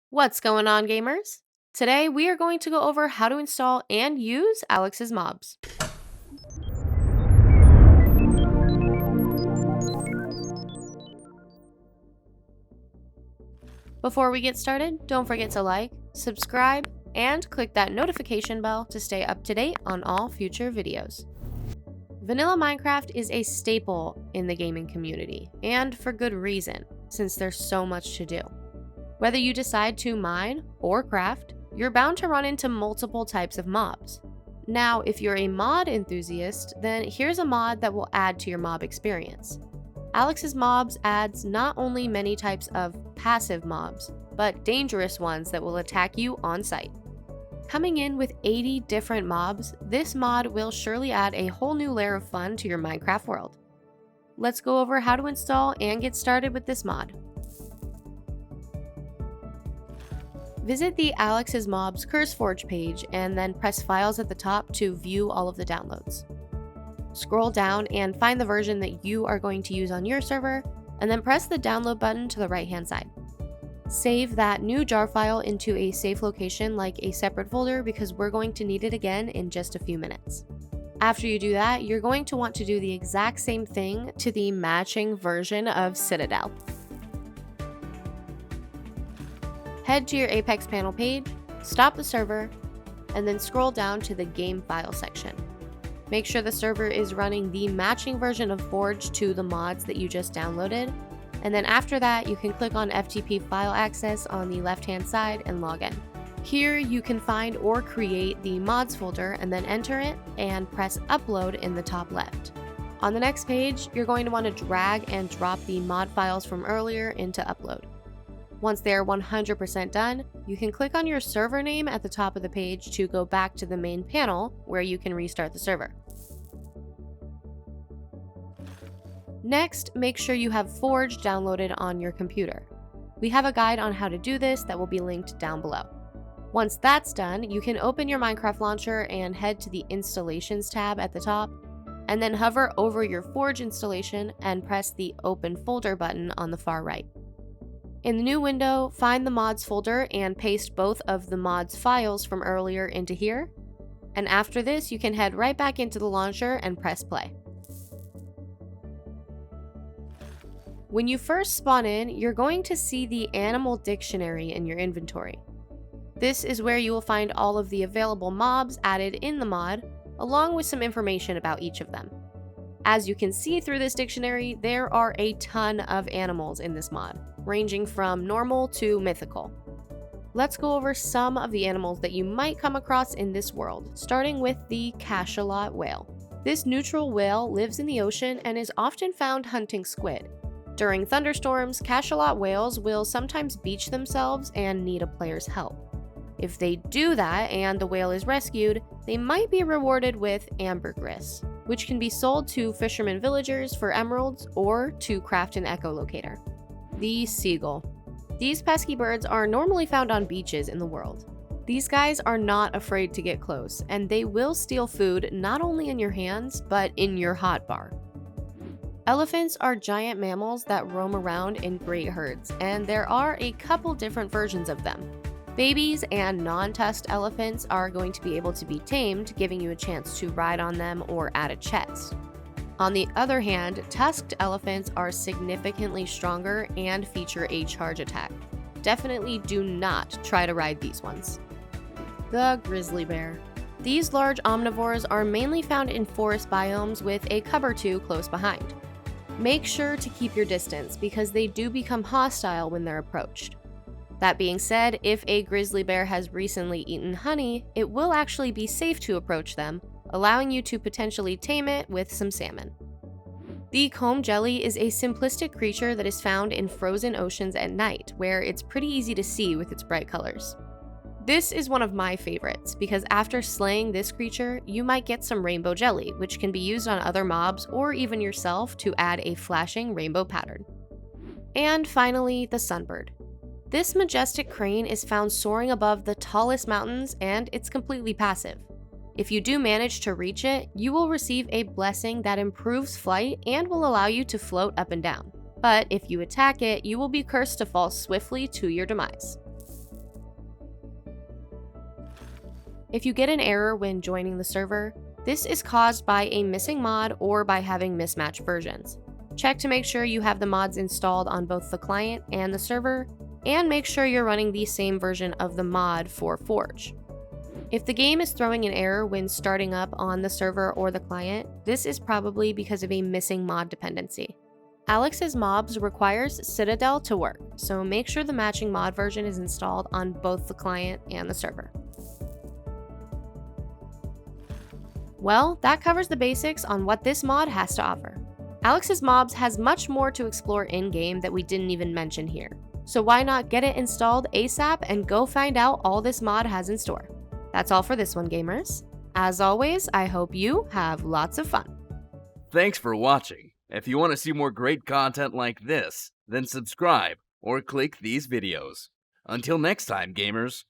What's going on, gamers? Today we are going to go over how to install and use Alex's mobs. Before we get started, don't forget to like, subscribe, and click that notification bell to stay up to date on all future videos. Vanilla Minecraft is a staple in the gaming community, and for good reason, since there's so much to do. Whether you decide to mine or craft, you're bound to run into multiple types of mobs. Now, if you're a mod enthusiast, then here's a mod that will add to your mob experience. Alex's Mobs adds not only many types of passive mobs, but dangerous ones that will attack you on sight. Coming in with 80 different mobs, this mod will surely add a whole new layer of fun to your Minecraft world. Let's go over how to install and get started with this mod. Visit the Alex's Mobs CurseForge page and then press Files at the top to view all of the downloads. Scroll down and find the version that you are going to use on your server, and then press the download button to the right-hand side. Save that new jar file into a safe location like a separate folder because we're going to need it again in just a few minutes. After you do that, you're going to want to do the exact same thing to the matching version of Citadel. Head to your Apex panel page, stop the server, and then scroll down to the game file section. Make sure the server is running the matching version of Forge to the mods that you just downloaded, and then after that you can click on FTP file access on the left-hand side and log in. Here you can find or create the mods folder and then enter it and press upload in the top left. On the next page, you're going to want to drag and drop the mod files from earlier into upload. Once they're 100% done, you can click on your server name at the top of the page to go back to the main panel where you can restart the server. Next, make sure you have Forge downloaded on your computer. We have a guide on how to do this that will be linked down below. Once that's done, you can open your Minecraft launcher and head to the Installations tab at the top, and then hover over your Forge installation and press the Open Folder button on the far right. In the new window, find the mods folder and paste both of the mods files from earlier into here. And after this, you can head right back into the launcher and press play. When you first spawn in, you're going to see the animal dictionary in your inventory. This is where you will find all of the available mobs added in the mod, along with some information about each of them. As you can see through this dictionary, there are a ton of animals in this mod, ranging from normal to mythical. Let's go over some of the animals that you might come across in this world, starting with the cachalot whale. This neutral whale lives in the ocean and is often found hunting squid. During thunderstorms, cachalot whales will sometimes beach themselves and need a player's help. If they do that and the whale is rescued, they might be rewarded with ambergris, which can be sold to fishermen villagers for emeralds or to craft an echolocator. The seagull. These pesky birds are normally found on beaches in the world. These guys are not afraid to get close, and they will steal food not only in your hands, but in your hotbar. Elephants are giant mammals that roam around in great herds, and there are a couple different versions of them. Babies and non-tusked elephants are going to be able to be tamed, giving you a chance to ride on them or add a chest. On the other hand, tusked elephants are significantly stronger and feature a charge attack. Definitely do not try to ride these ones. The grizzly bear. These large omnivores are mainly found in forest biomes with a cub or two close behind. Make sure to keep your distance because they do become hostile when they're approached. That being said, if a grizzly bear has recently eaten honey, it will actually be safe to approach them, allowing you to potentially tame it with some salmon. The comb jelly is a simplistic creature that is found in frozen oceans at night, where it's pretty easy to see with its bright colors. This is one of my favorites, because after slaying this creature, you might get some rainbow jelly, which can be used on other mobs or even yourself to add a flashing rainbow pattern. And finally, the sunbird. This majestic crane is found soaring above the tallest mountains, and it's completely passive. If you do manage to reach it, you will receive a blessing that improves flight and will allow you to float up and down. But if you attack it, you will be cursed to fall swiftly to your demise. If you get an error when joining the server, this is caused by a missing mod or by having mismatched versions. Check to make sure you have the mods installed on both the client and the server, and make sure you're running the same version of the mod for Forge. If the game is throwing an error when starting up on the server or the client, this is probably because of a missing mod dependency. Alex's mobs requires Citadel to work, so make sure the matching mod version is installed on both the client and the server. Well, that covers the basics on what this mod has to offer. Alex's Mobs has much more to explore in-game that we didn't even mention here, so why not get it installed ASAP and go find out all this mod has in store. That's all for this one, gamers. As always, I hope you have lots of fun. Thanks for watching. If you want to see more great content like this, then subscribe or click these videos. Until next time, gamers.